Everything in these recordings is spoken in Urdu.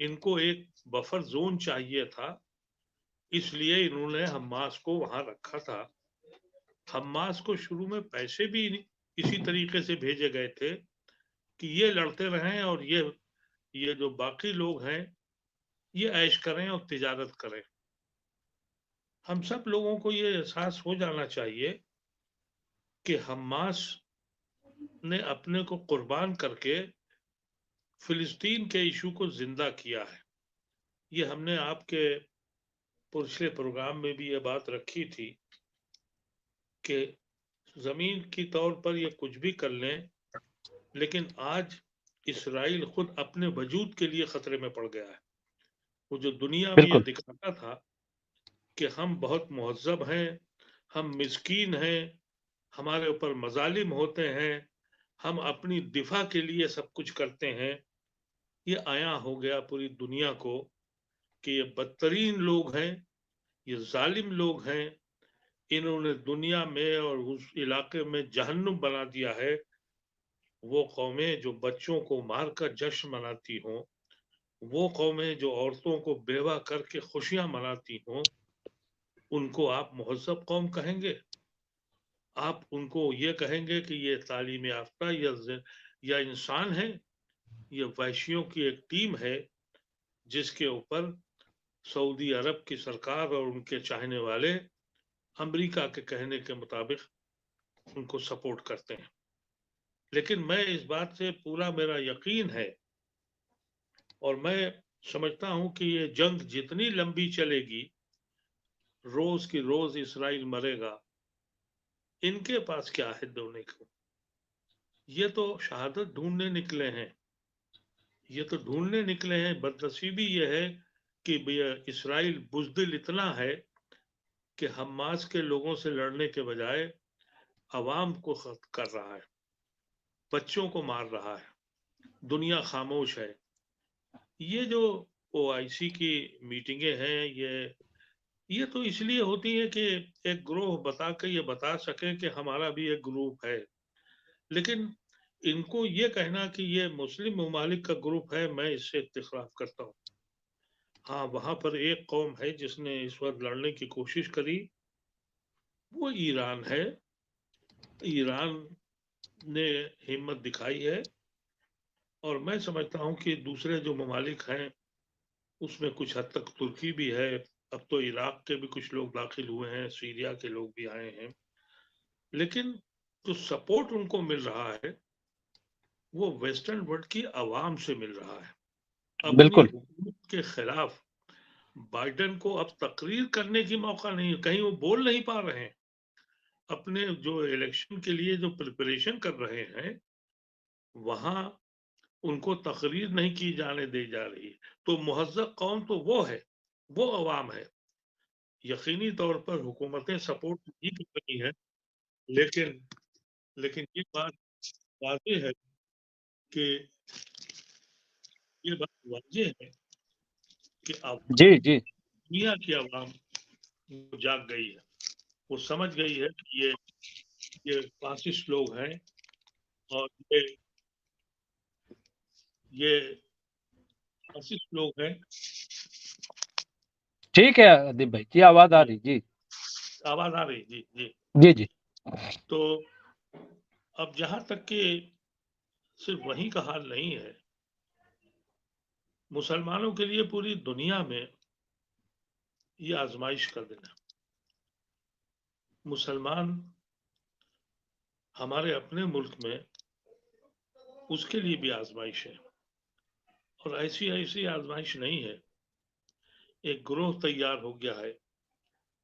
ان کو ایک بفر زون چاہیے تھا، اس لیے انہوں نے حماس کو وہاں رکھا تھا. حماس کو شروع میں پیسے بھی اسی طریقے سے بھیجے گئے تھے کہ یہ لڑتے رہیں اور یہ جو باقی لوگ ہیں یہ عیش کریں اور تجارت کریں. ہم سب لوگوں کو یہ احساس ہو جانا چاہیے کہ حماس نے اپنے کو قربان کر کے فلسطین کے ایشو کو زندہ کیا ہے. یہ ہم نے آپ کے پچھلے پروگرام میں بھی یہ بات رکھی تھی کہ زمین کی طور پر یہ کچھ بھی کر لیں، لیکن آج اسرائیل خود اپنے وجود کے لیے خطرے میں پڑ گیا ہے. وہ جو دنیا میں یہ بالکل دکھاتا تھا کہ ہم بہت مہذب ہیں، ہم مسکین ہیں، ہمارے اوپر مظالم ہوتے ہیں، ہم اپنی دفاع کے لیے سب کچھ کرتے ہیں، یہ عیاں ہو گیا پوری دنیا کو کہ یہ بدترین لوگ ہیں، یہ ظالم لوگ ہیں. انہوں نے دنیا میں اور اس علاقے میں جہنم بنا دیا ہے. وہ قومیں جو بچوں کو مار کر جشن مناتی ہوں، وہ قومیں جو عورتوں کو بیوہ کر کے خوشیاں مناتی ہوں، ان کو آپ مہذب قوم کہیں گے؟ آپ ان کو یہ کہیں گے کہ یہ تعلیم یافتہ یا انسان ہے؟ یہ وحشیوں کی ایک ٹیم ہے جس کے اوپر سعودی عرب کی سرکار اور ان کے چاہنے والے امریکہ کے کہنے کے مطابق ان کو سپورٹ کرتے ہیں. لیکن میں اس بات سے پورا میرا یقین ہے اور میں سمجھتا ہوں کہ یہ جنگ جتنی لمبی چلے گی، روز کی روز اسرائیل مرے گا. ان کے پاس کیا ہے دونے کو؟ یہ تو شہادت ڈھونڈنے نکلے ہیں، یہ تو ڈھونڈنے نکلے ہیں. بدنصیبی یہ ہے کہ اسرائیل بزدل اتنا ہے کہ حماس کے لوگوں سے لڑنے کے بجائے عوام کو خط کر رہا ہے، بچوں کو مار رہا ہے، دنیا خاموش ہے. یہ جو او آئی سی کی میٹنگیں ہیں یہ تو اس لیے ہوتی ہے کہ ایک گروہ بتا کے یہ بتا سکیں کہ ہمارا بھی ایک گروپ ہے. لیکن ان کو یہ کہنا کہ یہ مسلم ممالک کا گروپ ہے، میں اس سے اتخلاف کرتا ہوں. ہاں، وہاں پر ایک قوم ہے جس نے اس وقت لڑنے کی کوشش کری، وہ ایران ہے. ایران نے ہمت دکھائی ہے اور میں سمجھتا ہوں کہ دوسرے جو ممالک ہیں اس میں کچھ حد تک ترکی بھی ہے. اب تو عراق کے بھی کچھ لوگ داخل ہوئے ہیں، سیریا کے لوگ بھی آئے ہیں. لیکن جو سپورٹ ان کو مل رہا ہے وہ ویسٹرن ورلڈ کی عوام سے مل رہا ہے. اپنی بالکل حکومت کے خلاف بائیڈن کو اب تقریر کرنے کی موقع نہیں، کہیں وہ بول نہیں پا رہے ہیں. اپنے جو الیکشن کے لیے جو پریپریشن کر رہے ہیں وہاں ان کو تقریر نہیں کی جانے دی جا رہی. تو مہذب قوم تو وہ ہے، وہ عوام ہے. یقینی طور پر حکومتیں سپورٹ نہیں کر رہی ہیں، لیکن یہ بات واضح ہے کہ یہ بات واضح ہے کہ جی جی دنیا کی عوام جاگ گئی ہے. وہ سمجھ گئی ہے کہ یہ فاسسٹ لوگ ہیں اور یہ فاسسٹ لوگ ہیں. ٹھیک ہے ادیب بھائی جی، آواز آ رہی؟ جی آواز آ رہی؟ جی جی جی جی تو اب جہاں تک کہ صرف وہیں کا حال نہیں ہے، مسلمانوں کے لیے پوری دنیا میں یہ آزمائش کر دینا. مسلمان ہمارے اپنے ملک میں اس کے لیے بھی آزمائش ہے، اور ایسی آزمائش نہیں ہے. ایک گروہ تیار ہو گیا ہے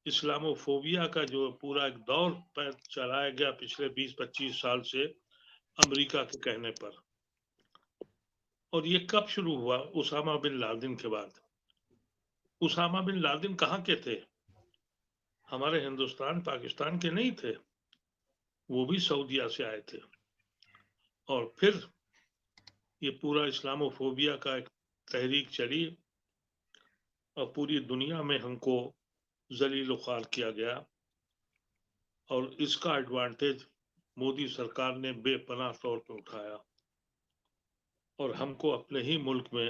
اسلامو فوبیا کا، جو پورا ایک دور پر چلایا گیا پچھلے 20-25 سال سے امریکہ کے کہنے پر. اور یہ کب شروع ہوا؟ اسامہ بن لادن کے بعد. اسامہ بن لادن کہاں کے تھے؟ ہمارے ہندوستان پاکستان کے نہیں تھے، وہ بھی سعودیہ سے آئے تھے. اور پھر یہ پورا اسلامو فوبیا کا ایک تحریک چلی اور پوری دنیا میں ہم کو ذلیل و خوار کیا گیا. اور اس کا ایڈوانٹیج مودی سرکار نے بے پناہ طور پہ اٹھایا اور ہم کو اپنے ہی ملک میں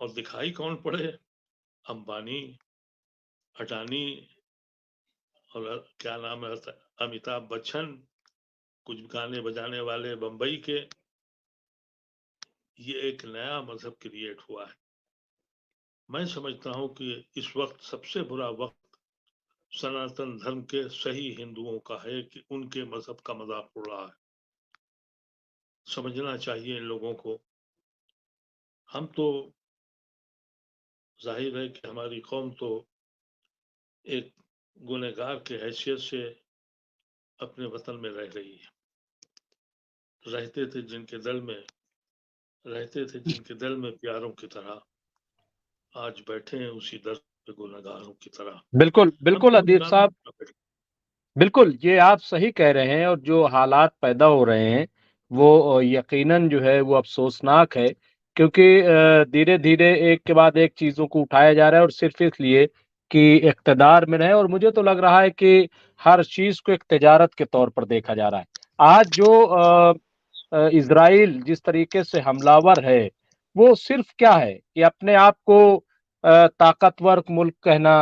اور دکھائی کون پڑے؟ امبانی، اڈانی اور کیا نام ہے امیتابھ بچن، کچھ گانے بجانے والے بمبئی کے. یہ ایک نیا مذہب کریٹ ہوا ہے. میں سمجھتا ہوں کہ اس وقت سب سے برا وقت سناتن دھرم کے صحیح ہندوؤں کا ہے کہ ان کے مذہب کا مذاق اڑ رہا ہے. سمجھنا چاہیے ان لوگوں کو. ہم تو ظاہر ہے کہ ہماری قوم تو ایک گنہگار کے حیثیت سے اپنے وطن میں رہ رہی ہے. رہتے تھے جن کے دل میں پیاروں کی طرح، آج بیٹھے ہیں اسی در پہ گنہگاروں کی طرح. بالکل ہم بالکل تو ادیب بدنام صاحب، بالکل یہ آپ صحیح کہہ رہے ہیں. اور جو حالات پیدا ہو رہے ہیں وہ یقیناً جو ہے وہ افسوسناک ہے، کیونکہ دھیرے دھیرے ایک کے بعد ایک چیزوں کو اٹھایا جا رہا ہے، اور صرف اس لیے کہ اقتدار میں رہے. اور مجھے تو لگ رہا ہے کہ ہر چیز کو ایک تجارت کے طور پر دیکھا جا رہا ہے. آج جو اسرائیل جس طریقے سے حملہ ور ہے، وہ صرف کیا ہے کہ اپنے آپ کو طاقتور ملک کہنا،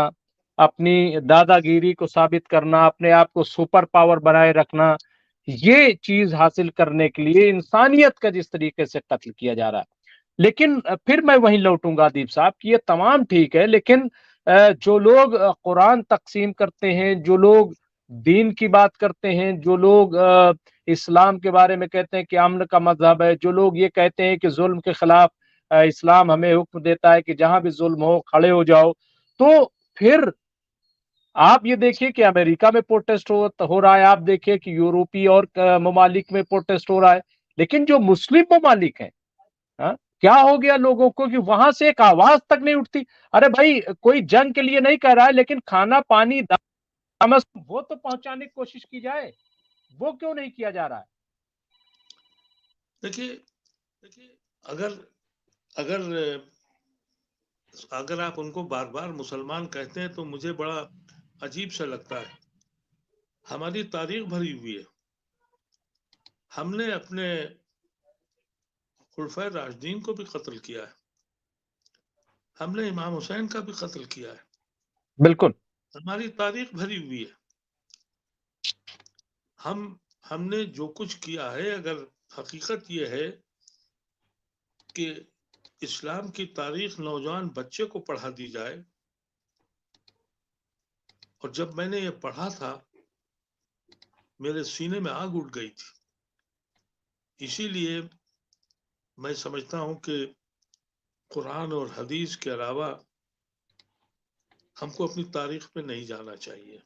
اپنی دادا گیری کو ثابت کرنا، اپنے آپ کو سپر پاور بنائے رکھنا، یہ چیز حاصل کرنے کے لیے انسانیت کا جس طریقے سے قتل کیا جا رہا ہے. لیکن پھر میں وہیں لوٹوں گا ادیب صاحب کہ یہ تمام ٹھیک ہے، لیکن جو لوگ قرآن تقسیم کرتے ہیں، جو لوگ دین کی بات کرتے ہیں، جو لوگ اسلام کے بارے میں کہتے ہیں کہ امن کا مذہب ہے، جو لوگ یہ کہتے ہیں کہ ظلم کے خلاف اسلام ہمیں حکم دیتا ہے کہ جہاں بھی ظلم ہو کھڑے ہو جاؤ، تو پھر آپ یہ دیکھیے کہ امریکہ میں پروٹیسٹ ہو رہا ہے، آپ دیکھیے کہ یورپی اور ممالک میں پروٹیسٹ ہو رہا ہے، لیکن جو مسلم ممالک ہیں، ہاں، کیا ہو گیا لوگوں کو کہ وہاں سے ایک آواز تک نہیں اٹھتی؟ ارے بھائی، کوئی جنگ کے لیے نہیں کہہ رہا ہے، لیکن کھانا پانی دامس وہ تو پہنچانے کی کوشش کی جائے، وہ کیوں نہیں کیا جا رہا ہے؟ دیکھیے، اگر اگر اگر آپ ان کو بار بار مسلمان کہتے ہیں تو مجھے بڑا عجیب سا لگتا ہے. ہماری تاریخ بھری ہوئی ہے. ہم نے اپنے خلفائے راشدین کو بھی قتل کیا ہے. ہم نے امام حسین کا بھی قتل کیا ہے. بالکل. ہماری تاریخ بھری ہوئی ہے. ہم نے جو کچھ کیا ہے، اگر حقیقت یہ ہے کہ اسلام کی تاریخ نوجوان بچے کو پڑھا دی جائے، اور جب میں نے یہ پڑھا تھا میرے سینے میں آگ اٹھ گئی تھی. اسی لیے میں سمجھتا ہوں کہ قرآن اور حدیث کے علاوہ ہم کو اپنی تاریخ پہ نہیں جانا چاہیے،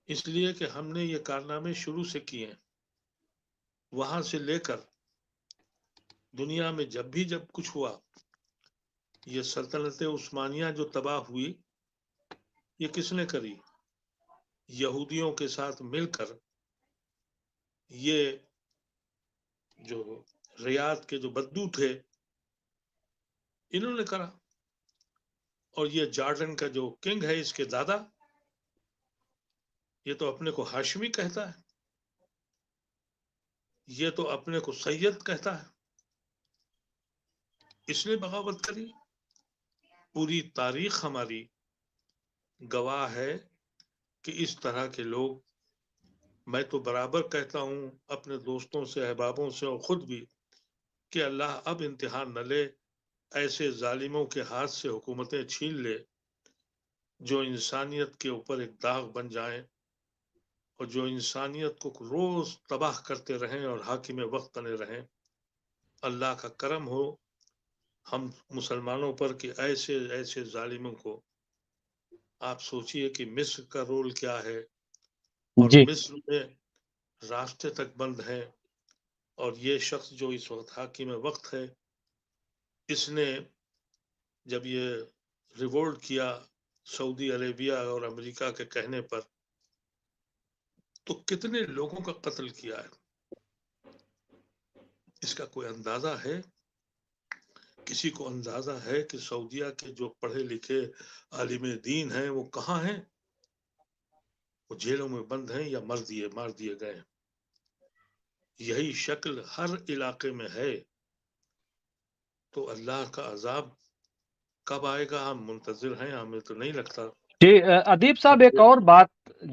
اس لیے کہ ہم نے یہ کارنامے شروع سے کیے ہیں. وہاں سے لے کر دنیا میں جب کچھ ہوا، یہ سلطنت عثمانیہ جو تباہ ہوئی، یہ کس نے کری؟ یہودیوں کے ساتھ مل کر یہ جو ریاض کے جو بدو تھے انہوں نے کرا. اور یہ جارڈن کا جو کنگ ہے، اس کے دادا، یہ تو اپنے کو ہاشمی کہتا ہے، یہ تو اپنے کو سید کہتا ہے. اس نے بغاوت کری. پوری تاریخ ہماری گواہ ہے کہ اس طرح کے لوگ، میں تو برابر کہتا ہوں اپنے دوستوں سے، احبابوں سے، اور خود بھی، کہ اللہ اب امتحان نہ لے، ایسے ظالموں کے ہاتھ سے حکومتیں چھین لے جو انسانیت کے اوپر ایک داغ بن جائیں، اور جو انسانیت کو روز تباہ کرتے رہیں اور حاکم وقت بنے رہیں. اللہ کا کرم ہو ہم مسلمانوں پر کہ ایسے ایسے ظالموں کو، آپ سوچئے کہ مصر کا رول کیا ہے، اور جی. مصر میں راستے تک بند ہیں. اور یہ شخص جو اس وقت حاکم وقت ہے، اس نے جب یہ ریوولٹ کیا سعودی عربیہ اور امریکہ کے کہنے پر، تو کتنے لوگوں کا قتل کیا ہے. اس کا کوئی اندازہ ہے؟ کسی کو اندازہ ہے کہ سعودیہ کے جو پڑھے لکھے عالم دین ہیں وہ کہاں ہیں؟ وہ جیلوں میں بند ہیں یا مار دیے گئے ہیں. یہی شکل ہر علاقے میں ہے. تو اللہ کا عذاب کب آئے گا ہم منتظر ہیں, ہمیں تو نہیں لگتا. جی ادیب صاحب ایک اور بات,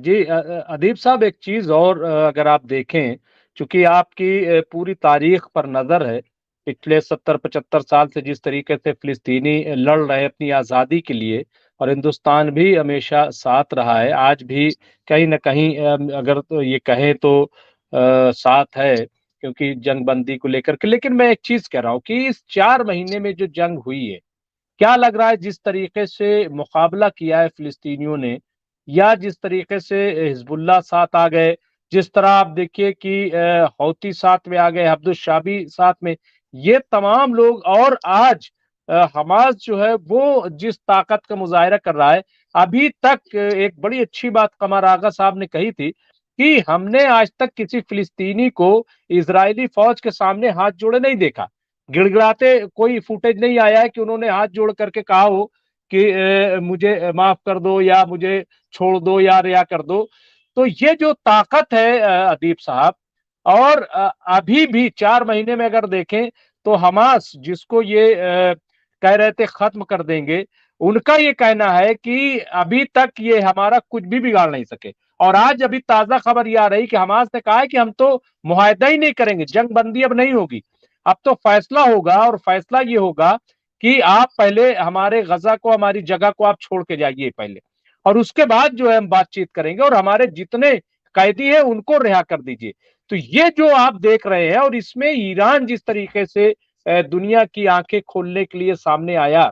جی ادیب صاحب ایک چیز اور اگر آپ دیکھیں, چونکہ آپ کی پوری تاریخ پر نظر ہے, پچھلے 70-75 سال سے جس طریقے سے فلسطینی لڑ رہے اپنی آزادی کے لیے, اور ہندوستان بھی ہمیشہ ساتھ رہا ہے, آج بھی کہیں نہ کہیں اگر تو یہ کہیں تو ساتھ ہے, کیونکہ جنگ بندی کو لے کر کے. لیکن میں ایک چیز کہہ رہا ہوں کہ اس 4 مہینے میں جو جنگ ہوئی ہے, کیا لگ رہا ہے جس طریقے سے مقابلہ کیا ہے فلسطینیوں نے, یا جس طریقے سے حزب اللہ ساتھ آ گئے, جس طرح آپ دیکھیے کہ حوثی ساتھ میں آ گئے, عبد الشابی ساتھ میں, یہ تمام لوگ, اور آج حماس جو ہے وہ جس طاقت کا مظاہرہ کر رہا ہے. ابھی تک ایک بڑی اچھی بات قمر آغا صاحب نے کہی تھی کہ ہم نے آج تک کسی فلسطینی کو اسرائیلی فوج کے سامنے ہاتھ جوڑے نہیں دیکھا. گڑ گڑاتے کوئی فوٹیج نہیں آیا ہے کہ انہوں نے ہاتھ جوڑ کر کے کہا ہو کہ مجھے معاف کر دو, یا مجھے چھوڑ دو, یا ریا کر دو. تو یہ جو طاقت ہے ادیب صاحب, اور ابھی بھی 4 مہینے میں اگر دیکھیں تو حماس جس کو یہ کہہ رہے تھے ختم کر دیں گے, ان کا یہ کہنا ہے کہ ابھی تک یہ ہمارا کچھ بھی بگاڑ نہیں سکے. اور آج ابھی تازہ خبر یہ آ رہی کہ حماس نے کہا ہے کہ ہم تو معاہدہ ہی نہیں کریں گے, جنگ بندی اب نہیں ہوگی, اب تو فیصلہ ہوگا, اور فیصلہ یہ ہوگا کہ آپ پہلے ہمارے غزہ کو, ہماری جگہ کو آپ چھوڑ کے جائیے پہلے, اور اس کے بعد جو ہے ہم بات چیت کریں گے, اور ہمارے جتنے قیدی ہیں ان کو رہا کر دیجیے. تو یہ جو آپ دیکھ رہے ہیں, اور اس میں ایران جس طریقے سے دنیا کی آنکھیں کھولنے کے لیے سامنے آیا,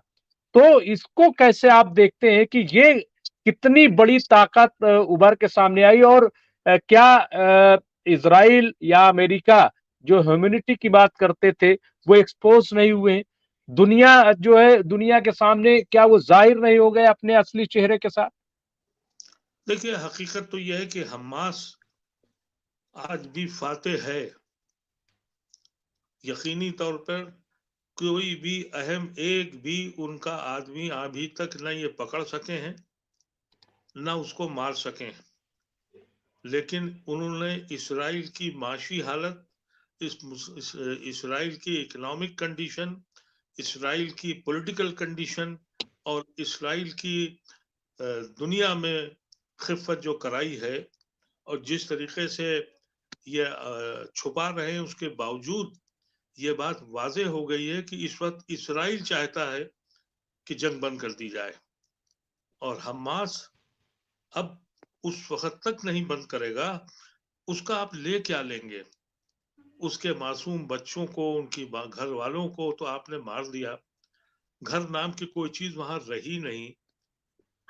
تو اس کو کیسے آپ دیکھتے ہیں کہ یہ کتنی بڑی طاقت ابھر کے سامنے آئی, اور کیا اسرائیل یا امریکہ جو ہیومنٹی کی بات کرتے تھے وہ ایکسپوز نہیں ہوئے, دنیا جو ہے دنیا کے سامنے کیا وہ ظاہر نہیں ہو گئے اپنے اصلی چہرے کے ساتھ؟ دیکھیے حقیقت تو یہ ہے کہ حماس آج بھی فاتح ہے. یقینی طور پر کوئی بھی اہم ایک بھی ان کا آدمی ابھی تک نہ یہ پکڑ سکے ہیں نہ اس کو مار سکے ہیں. لیکن انہوں نے اسرائیل کی معاشی حالت, اسرائیل کی اکنامک کنڈیشن, اسرائیل کی پولیٹیکل کنڈیشن, اور اسرائیل کی دنیا میں خفت جو کرائی ہے, اور جس طریقے سے یہ چھپا رہے ہیں, اس کے باوجود یہ بات واضح ہو گئی ہے کہ اس وقت اسرائیل چاہتا ہے کہ جنگ بند کر دی جائے, اور حماس اب اس وقت تک نہیں بند کرے گا. اس کا آپ لے کیا لیں گے؟ اس کے معصوم بچوں کو, ان کی گھر والوں کو تو آپ نے مار دیا, گھر نام کی کوئی چیز وہاں رہی نہیں,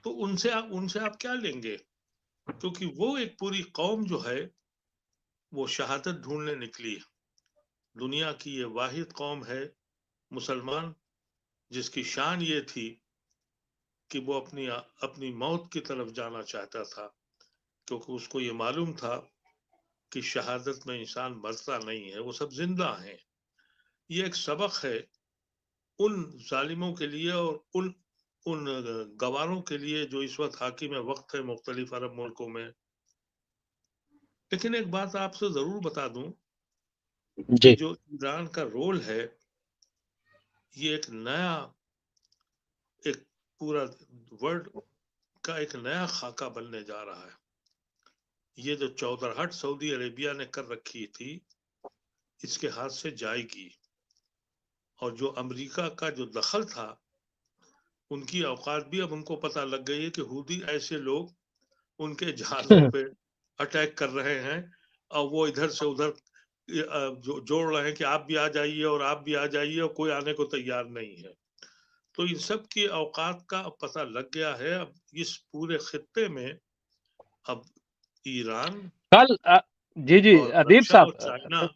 تو ان سے آپ کیا لیں گے؟ کیونکہ وہ ایک پوری قوم جو ہے وہ شہادت ڈھونڈنے نکلی ہے. دنیا کی یہ واحد قوم ہے مسلمان جس کی شان یہ تھی کہ وہ اپنی موت کی طرف جانا چاہتا تھا, کیونکہ اس کو یہ معلوم تھا کہ شہادت میں انسان مرتا نہیں ہے, وہ سب زندہ ہیں. یہ ایک سبق ہے ان ظالموں کے لیے اور ان گواروں کے لیے جو اس وقت حاکم وقت ہے مختلف عرب ملکوں میں. لیکن ایک بات آپ سے ضرور بتا دوں کہ جی جو ایران کا رول ہے, یہ ایک پورا ورلڈ کا ایک نیا خاکہ بننے جا رہا ہے. یہ جو چودراہٹ سعودی عربیہ نے کر رکھی تھی, اس کے ہاتھ سے جائے گی, اور جو امریکہ کا جو دخل تھا, ان کی اوقات بھی اب ان کو پتہ لگ گئی ہے کہ حوثی ایسے لوگ ان کے جہازوں پہ اٹیک کر رہے ہیں, اور وہ ادھر سے ادھر جوڑ رہے ہیں کہ آپ بھی آ جائیے اور آپ بھی آ جائیے, اور کوئی آنے کو تیار نہیں ہے. تو ان سب کی اوقات کا پتہ لگ گیا ہے. اب اس پورے خطے میں اب ایران کل جی اور ادیب رشیا صاحب, اور چائنا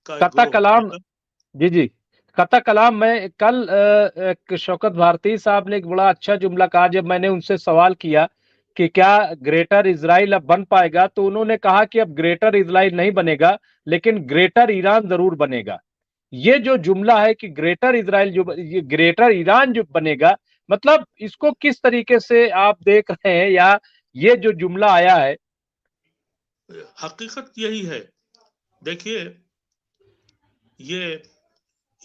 کا ایک قطع گروہ کلام, مل کر, جی قطع کلام, میں کل شوکت بھارتی صاحب نے ایک بڑا اچھا جملہ کہا جب میں نے ان سے سوال کیا کہ کیا گریٹر اسرائیل اب بن پائے گا, تو انہوں نے کہا کہ اب گریٹر اسرائیل نہیں بنے گا, لیکن گریٹر ایران ضرور بنے گا. یہ جو جملہ ہے کہ گریٹر اسرائیل جو گریٹر ایران جو بنے گا, مطلب اس کو کس طریقے سے آپ دیکھ رہے ہیں, یا یہ جو جملہ آیا ہے؟ حقیقت یہی ہے. دیکھیے, یہ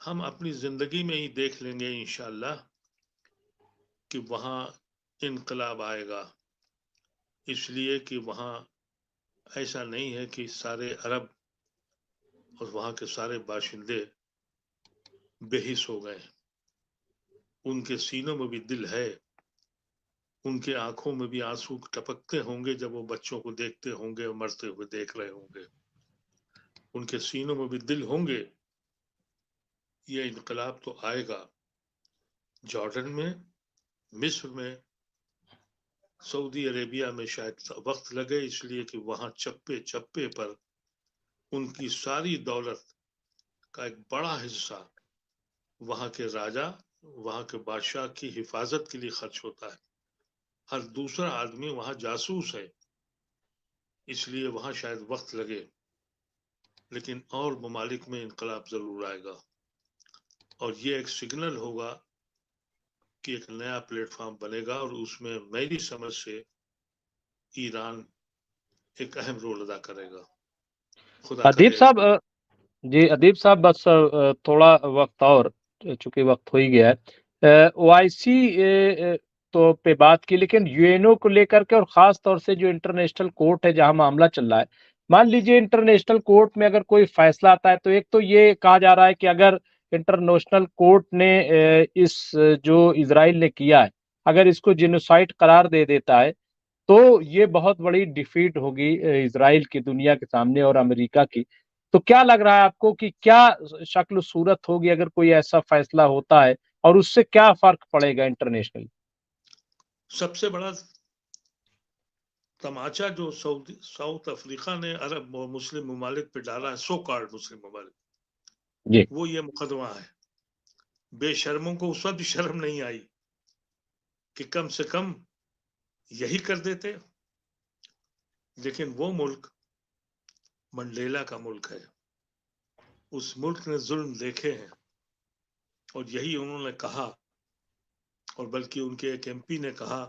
ہم اپنی زندگی میں ہی دیکھ لیں گے انشاءاللہ کہ وہاں انقلاب آئے گا، اس لیے کہ وہاں ایسا نہیں ہے کہ سارے عرب اور وہاں کے سارے باشندے بے حس ہو گئے، ان کے سینوں میں بھی دل ہے، ان کے آنکھوں میں بھی آنسو ٹپکتے ہوں گے جب وہ بچوں کو دیکھتے ہوں گے اور مرتے ہوئے دیکھ رہے ہوں گے، ان کے سینوں میں بھی دل ہوں گے۔ یہ انقلاب تو آئے گا، جارڈن میں، مصر میں، سعودی عربیہ میں شاید وقت لگے، اس لیے کہ وہاں چپے چپے پر ان کی ساری دولت کا ایک بڑا حصہ وہاں کے راجا، وہاں کے بادشاہ کی حفاظت کے لیے خرچ ہوتا ہے، ہر دوسرا آدمی وہاں جاسوس ہے، اس لیے وہاں شاید وقت لگے، لیکن اور ممالک میں انقلاب ضرور آئے گا، اور یہ ایک سگنل ہوگا کہ ایک نیا پلیٹ فارم بنے گا، اور اس میں میری سمجھ سے ایران ایک اہم رول ادا کرے گا، خدا ادیب کرے ایسا۔ صاحب جی ادیب صاحب بس تھوڑا وقت اور، چونکہ وقت ہو ہی گیا ہے، او آئی سی تو پہ بات کی، لیکن یو این او کو لے کر کے اور خاص طور سے جو انٹرنیشنل کورٹ ہے جہاں معاملہ چل رہا ہے، مان لیجئے انٹرنیشنل کورٹ میں اگر کوئی فیصلہ آتا ہے تو ایک تو یہ کہا جا رہا ہے کہ اگر انٹرنیشنل کورٹ نے اس جو اسرائیل نے کیا ہے اگر اس کو جینوسائیڈ قرار دے دیتا ہے تو یہ بہت بڑی ڈیفیٹ ہوگی اسرائیل کی دنیا کے سامنے اور امریکہ کی۔ تو کیا لگ رہا ہے آپ کو کہ کیا شکل و صورت ہوگی اگر کوئی ایسا فیصلہ ہوتا ہے، اور اس سے کیا فرق پڑے گا انٹرنیشنل؟ سب سے بڑا تماچا جو ساؤتھ افریقہ نے عرب اور مسلم ممالک پہ ڈالا ہے، سو کارڈ مسلم ممالک، جی وہ یہ مقدمہ ہے۔ بے شرموں کو اس وقت بھی شرم نہیں آئی کہ کم سے کم یہی کر دیتے، لیکن وہ ملک منڈیلا کا ملک ہے، اس ملک نے ظلم دیکھے ہیں، اور یہی انہوں نے کہا، اور بلکہ ان کے ایک ایم پی نے کہا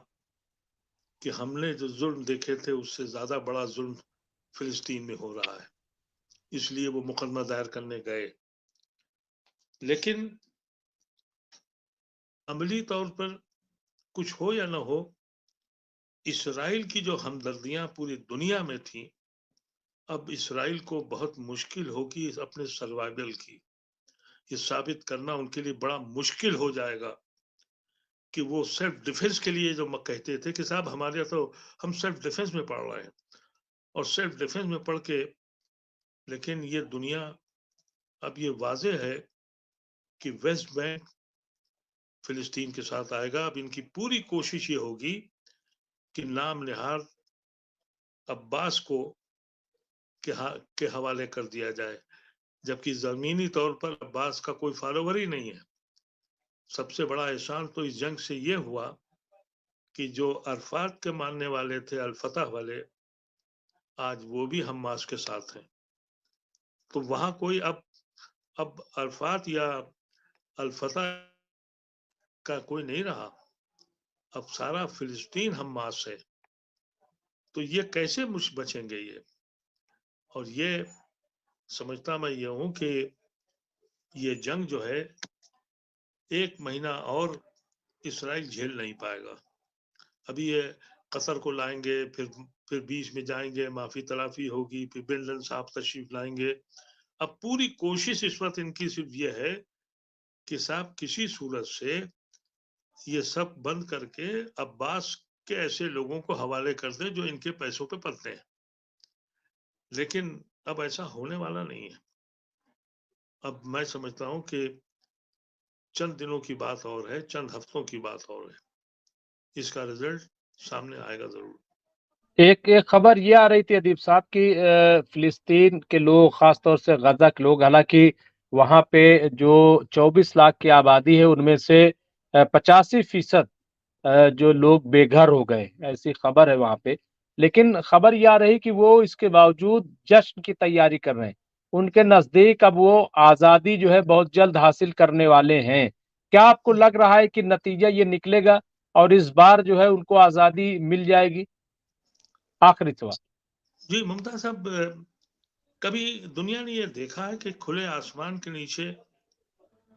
کہ ہم نے جو ظلم دیکھے تھے اس سے زیادہ بڑا ظلم فلسطین میں ہو رہا ہے، اس لیے وہ مقدمہ دائر کرنے گئے، لیکن عملی طور پر کچھ ہو یا نہ ہو، اسرائیل کی جو ہمدردیاں پوری دنیا میں تھیں، اب اسرائیل کو بہت مشکل ہوگی اپنے سروائیول کی، یہ ثابت کرنا ان کے لیے بڑا مشکل ہو جائے گا کہ وہ سیلف ڈیفنس کے لیے جو کہتے تھے کہ صاحب ہمارے تو ہم سیلف ڈیفنس میں پڑھ رہے ہیں، اور سیلف ڈیفنس میں پڑھ کے، لیکن یہ دنیا اب یہ واضح ہے کہ ویسٹ بینک فلسطین کے ساتھ آئے گا۔ اب ان کی پوری کوشش یہ ہوگی کہ نام نہاد عباس کو کے حوالے کر دیا جائے، جبکہ زمینی طور پر عباس کا کوئی فالوور ہی نہیں ہے۔ سب سے بڑا احسان تو اس جنگ سے یہ ہوا کہ جو عرفات کے ماننے والے تھے، الفتح والے، آج وہ بھی حماس کے ساتھ ہیں، تو وہاں کوئی اب عرفات یا الفتح کا کوئی نہیں رہا، اب سارا فلسطین حماس ہے، تو یہ کیسے بچیں گے یہ؟ اور یہ سمجھتا میں یہ ہوں کہ یہ جنگ جو ہے ایک مہینہ اور اسرائیل جھیل نہیں پائے گا۔ ابھی یہ قطر کو لائیں گے، پھر بیچ میں جائیں گے، معافی تلافی ہوگی، پھر بن لادن صاحب تشریف لائیں گے۔ اب پوری کوشش اس وقت ان کی صرف یہ ہے کہ صاحب کسی صورت سے یہ سب بند کر کے عباس کے ایسے لوگوں کو حوالے کر دیں جو ان کے پیسوں پہ پلتے ہیں، لیکن اب ایسا ہونے والا نہیں ہے۔ اب میں سمجھتا ہوں کہ چند دنوں کی بات اور ہے، چند ہفتوں کی بات اور ہے، اس کا رزلٹ سامنے آئے گا ضرور۔ ایک خبر یہ آ رہی تھی ادیب صاحب کی فلسطین کے لوگ، خاص طور سے غزہ کے لوگ، حالانکہ وہاں پہ جو 24 لاکھ کی آبادی ہے ان میں سے 85% جو لوگ بے گھر ہو گئے، ایسی خبر ہے وہاں پہ، لیکن خبر یہ آ رہی کہ وہ اس کے باوجود جشن کی تیاری کر رہے ہیں، ان کے نزدیک اب وہ آزادی جو ہے بہت جلد حاصل کرنے والے ہیں۔ کیا آپ کو لگ رہا ہے کہ نتیجہ یہ نکلے گا اور اس بار جو ہے ان کو آزادی مل جائے گی؟ آخری سوال۔ جی ممتاز صاحب، کبھی دنیا نے یہ دیکھا ہے کہ کھلے آسمان کے نیچے